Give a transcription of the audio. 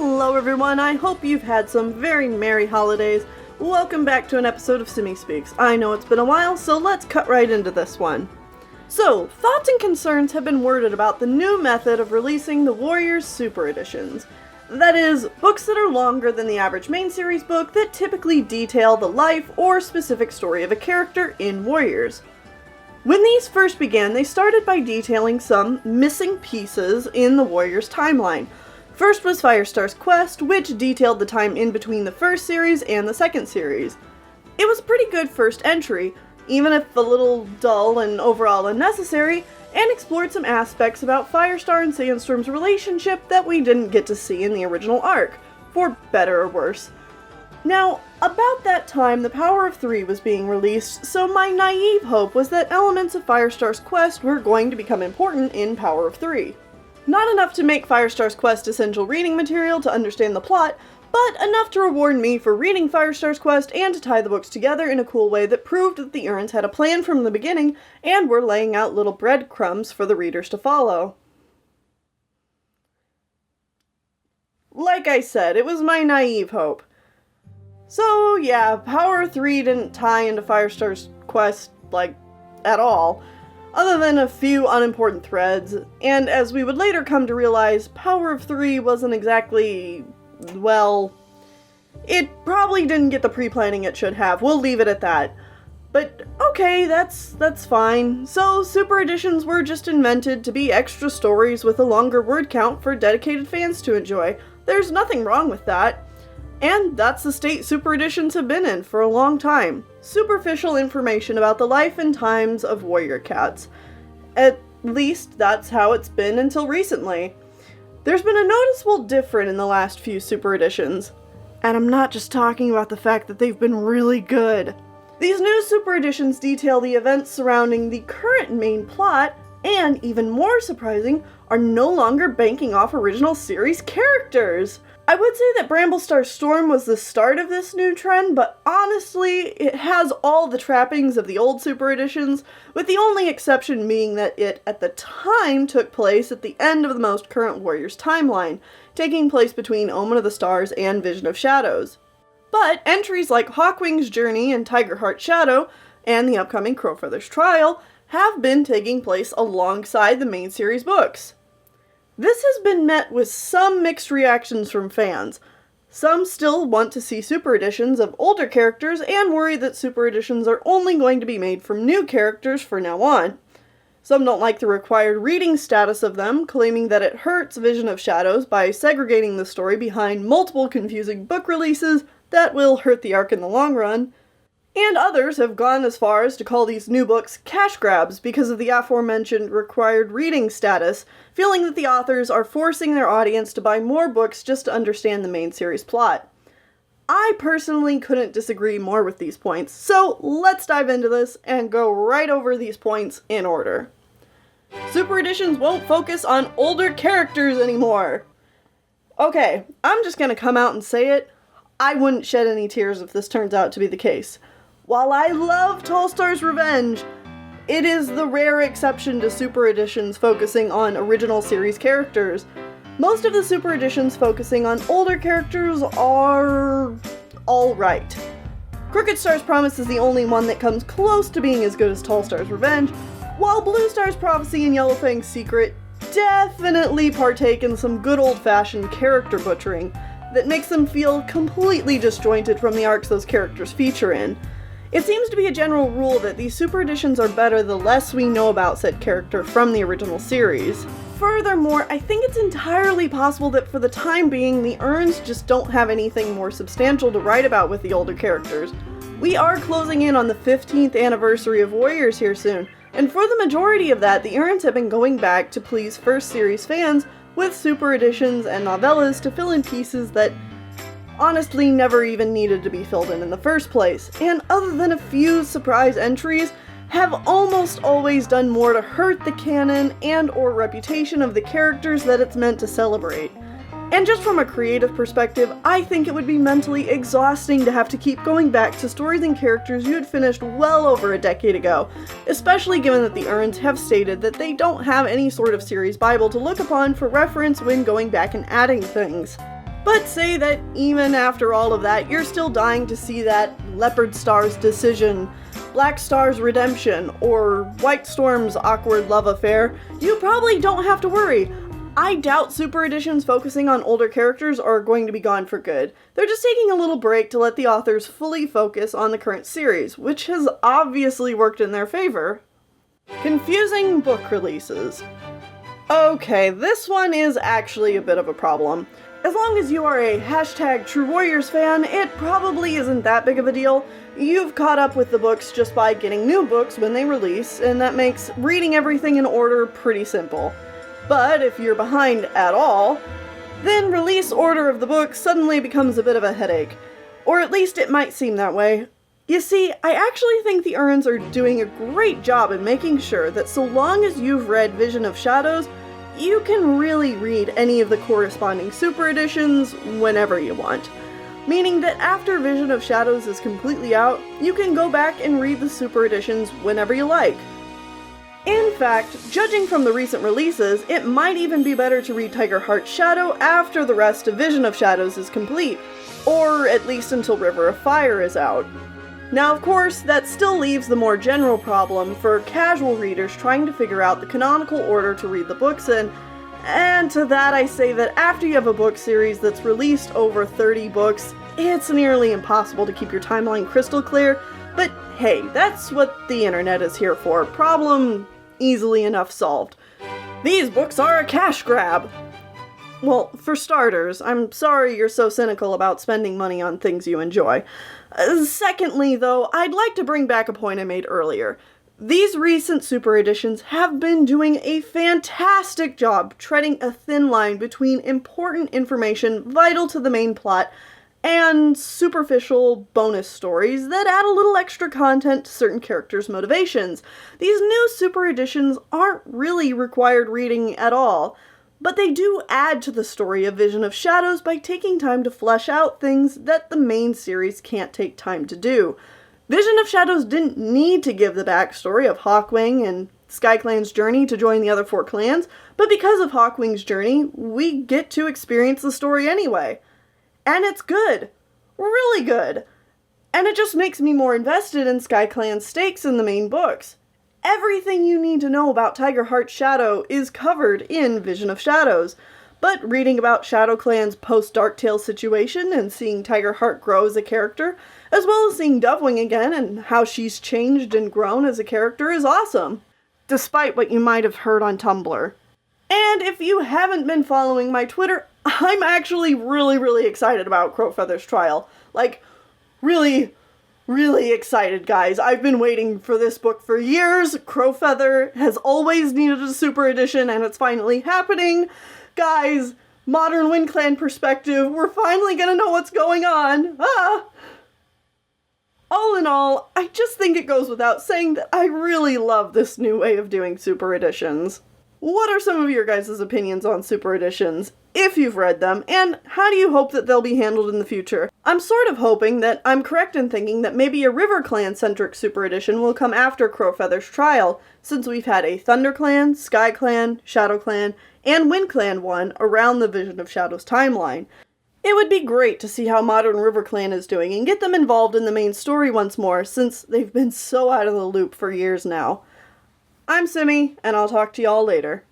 Hello everyone, I hope you've had some very merry holidays. Welcome back to an episode of Simmy Speaks. I know it's been a while, so let's cut right into this one. So, thoughts and concerns have been worded about the new method of releasing the Warriors Super Editions. That is, books that are longer than the average main series book that typically detail the life or specific story of a character in Warriors. When these first began, they started by detailing some missing pieces in the Warriors timeline. First was Firestar's Quest, which detailed the time in between the first series and the second series. It was a pretty good first entry, even if a little dull and overall unnecessary, and explored some aspects about Firestar and Sandstorm's relationship that we didn't get to see in the original arc, for better or worse. Now, about that time, the Power of Three was being released, so my naive hope was that elements of Firestar's Quest were going to become important in Power of Three. Not enough to make Firestar's Quest essential reading material to understand the plot, but enough to reward me for reading Firestar's Quest and to tie the books together in a cool way that proved that the Urns had a plan from the beginning and were laying out little breadcrumbs for the readers to follow. Like I said, it was my naive hope. So yeah, Power 3 didn't tie into Firestar's Quest, at all, other than a few unimportant threads, and as we would later come to realize, Power of 3 wasn't exactly, well, it probably didn't get the pre-planning it should have, we'll leave it at that. But okay, that's fine. So Super Editions were just invented to be extra stories with a longer word count for dedicated fans to enjoy. There's nothing wrong with that. And that's the state Super Editions have been in for a long time. Superficial information about the life and times of warrior cats. At least that's how it's been until recently. There's been a noticeable difference in the last few Super Editions. And I'm not just talking about the fact that they've been really good. These new Super Editions detail the events surrounding the current main plot, and even more surprising, are no longer banking off original series characters. I would say that Bramblestar Storm was the start of this new trend, but honestly, it has all the trappings of the old Super Editions, with the only exception being that it, at the time, took place at the end of the most current Warriors timeline, taking place between Omen of the Stars and Vision of Shadows. But entries like Hawkwing's Journey and Tigerheart's Shadow, and the upcoming Crowfeather's Trial, have been taking place alongside the main series books. This has been met with some mixed reactions from fans. Some still want to see Super Editions of older characters and worry that Super Editions are only going to be made from new characters from now on. Some don't like the required reading status of them, claiming that it hurts Vision of Shadows by segregating the story behind multiple confusing book releases that will hurt the arc in the long run. And others have gone as far as to call these new books cash grabs because of the aforementioned required reading status, feeling that the authors are forcing their audience to buy more books just to understand the main series plot. I personally couldn't disagree more with these points, so let's dive into this and go right over these points in order. Super Editions won't focus on older characters anymore. Okay, I'm just gonna come out and say it. I wouldn't shed any tears if this turns out to be the case. While I love Tallstar's Revenge, it is the rare exception to Super Editions focusing on original series characters. Most of the Super Editions focusing on older characters are alright. Crooked Star's Promise is the only one that comes close to being as good as Tallstar's Revenge, while Blue Star's Prophecy and Yellowfang's Secret definitely partake in some good old-fashioned character butchering that makes them feel completely disjointed from the arcs those characters feature in. It seems to be a general rule that these Super Editions are better the less we know about said character from the original series. Furthermore, I think it's entirely possible that for the time being, the Urns just don't have anything more substantial to write about with the older characters. We are closing in on the 15th anniversary of Warriors here soon, and for the majority of that, the Urns have been going back to please first series fans with Super Editions and novellas to fill in pieces that honestly never even needed to be filled in the first place, and other than a few surprise entries, have almost always done more to hurt the canon and or reputation of the characters that it's meant to celebrate. And just from a creative perspective, I think it would be mentally exhausting to have to keep going back to stories and characters you had finished well over a decade ago, especially given that the Urns have stated that they don't have any sort of series Bible to look upon for reference when going back and adding things. But say that even after all of that, you're still dying to see that Leopard Star's decision, Black Star's redemption, or White Storm's awkward love affair, you probably don't have to worry. I doubt Super Editions focusing on older characters are going to be gone for good. They're just taking a little break to let the authors fully focus on the current series, which has obviously worked in their favor. Confusing book releases. Okay, this one is actually a bit of a problem. As long as you are a hashtag True Warriors fan, it probably isn't that big of a deal. You've caught up with the books just by getting new books when they release, and that makes reading everything in order pretty simple. But if you're behind at all, then release order of the book suddenly becomes a bit of a headache. Or at least it might seem that way. You see, I actually think the Urns are doing a great job in making sure that so long as you've read Vision of Shadows, you can really read any of the corresponding Super Editions whenever you want. Meaning that after Vision of Shadows is completely out, you can go back and read the Super Editions whenever you like. In fact, judging from the recent releases, it might even be better to read Tiger Heart's Shadow after the rest of Vision of Shadows is complete, or at least until River of Fire is out. Now, of course, that still leaves the more general problem for casual readers trying to figure out the canonical order to read the books in, and to that I say that after you have a book series that's released over 30 books, it's nearly impossible to keep your timeline crystal clear, but hey, that's what the internet is here for. Problem easily enough solved. These books are a cash grab! Well, for starters, I'm sorry you're so cynical about spending money on things you enjoy. Secondly, though, I'd like to bring back a point I made earlier. These recent Super Editions have been doing a fantastic job treading a thin line between important information vital to the main plot and superficial bonus stories that add a little extra content to certain characters' motivations. These new Super Editions aren't really required reading at all, but they do add to the story of Vision of Shadows by taking time to flesh out things that the main series can't take time to do. Vision of Shadows didn't need to give the backstory of Hawkwing and SkyClan's journey to join the other 4 clans, but because of Hawkwing's journey, we get to experience the story anyway. And it's good. Really good. And it just makes me more invested in SkyClan's stakes in the main books. Everything you need to know about Tiger Heart's Shadow is covered in Vision of Shadows, but reading about ShadowClan's post-Darktale situation and seeing Tiger Heart grow as a character, as well as seeing Dovewing again and how she's changed and grown as a character is awesome, despite what you might have heard on Tumblr. And if you haven't been following my Twitter, I'm actually really excited about Crowfeather's trial. Like, really excited, guys. I've been waiting for this book for years. Crowfeather has always needed a Super Edition, and it's finally happening. Guys, modern WindClan perspective, we're finally gonna know what's going on. All in all, I just think it goes without saying that I really love this new way of doing Super Editions. What are some of your guys' opinions on Super Editions, if you've read them, and how do you hope that they'll be handled in the future? I'm sort of hoping that I'm correct in thinking that maybe a River Clan-centric Super Edition will come after Crowfeather's trial, since we've had a Thunder Clan, Sky Clan, Shadow Clan, and Wind Clan one around the Vision of Shadows timeline. It would be great to see how modern River Clan is doing and get them involved in the main story once more, since they've been so out of the loop for years now. I'm Simmy, and I'll talk to y'all later.